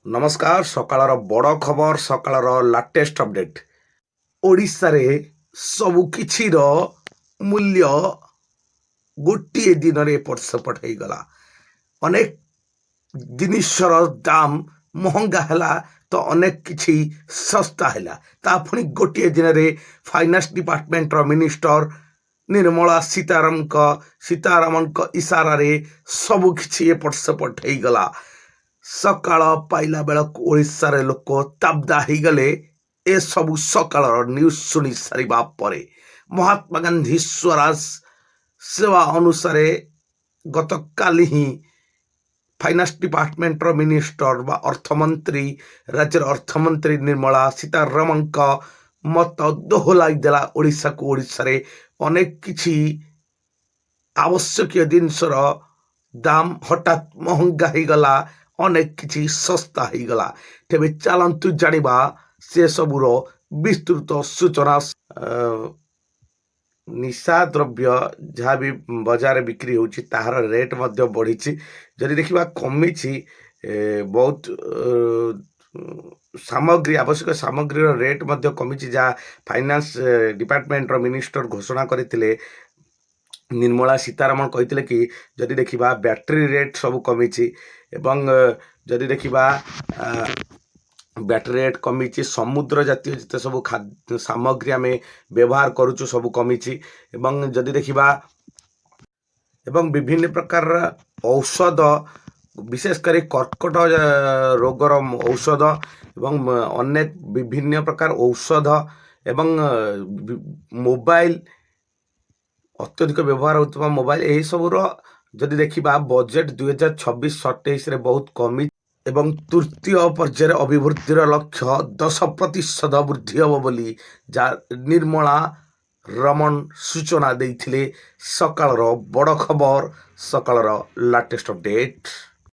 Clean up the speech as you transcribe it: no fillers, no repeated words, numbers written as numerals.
नमस्कार सकाळर बड़ खबर सकाळर लाटेस्ट अपडेट ओडिशा रे सबु किछि रो मूल्य गोटे दिन रे एपट सेपट हो गला। अनेक जिनिसर दाम महंगा हैला तो अनेक किछि सस्ता हैला ता पुणी गोटे दिन रे फाइनेंस डिपार्टमेंट रो मिनिस्टर निर्मला सीतारामन इशारा रे सबु किछि एपट सेपट हो गला। सकाळ पाइला बेलक ओडिशा रे लोक ताबदा हो गले ए सबु सकाळर न्यूज सुनी सारिबा परे। महात्मा गांधी स्वराज सेवा अनुसार गतकाली ही फाइनेंस डिपार्टमेंट रो मिनिस्टर बा अर्थमंत्री राज्यर अर्थमंत्री निर्मला सीतारमण मत दोहलाई देला ओडिशा को। ओडिशा रे अनेक किछि आवश्यक जिनसर दाम हठात महंगा हो गला, अनेक किछि सस्ता हो गला। तेबे चलंतु जानिबा से सबुर विस्तृत सूचना। निशा द्रव्य जहाँ भी बजार बिक्री होची ताहार रेट मध्य बढ़ी। जदि देखिबा कमी बहुत सामग्री आवश्यक सामग्री रेट मध्य कमी जहाँ फाइनेंस डिपार्टमेंट रो मिनिस्टर घोषणा करथिले। निर्मला सीतारमण कहते कि जदि देखिबा बैटरी रेट सब कमी एवं जदि देखिबा बैटरी रेट कमी, समुद्र जातीय जिते सब खाद्य सामग्री आम व्यवहार करुचु सब कमी एवं जदि देखिबा एवं विभिन्न प्रकार औषध विशेषकर कर्कट रोगर औषध एवं अनेक विभिन्न प्रकार औषध एवं मोबाइल अत्यधिक व्यवहार होता मोबाइल यही सबूर जदि देखिबा बजेट 2026-27 रे बहुत कमी एवं तृतीय पर्यायर अभिवृद्धिर लक्ष्य 10% वृद्धि हम बोली निर्मला रमण सूचना देइथिले। सकाळर बड़ खबर सकाळर लाटेस्ट अपडेट।